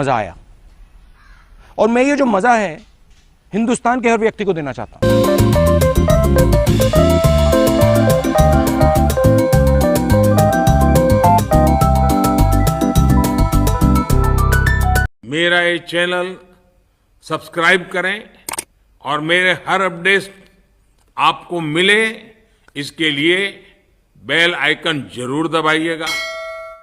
मजा आया। और मैं ये जो मजा है हिंदुस्तान के हर व्यक्ति को देना चाहता हूं। मेरा ये चैनल सब्सक्राइब करें और मेरे हर अपडेट आपको मिले, इसके लिए बेल आइकन जरूर दबाइएगा।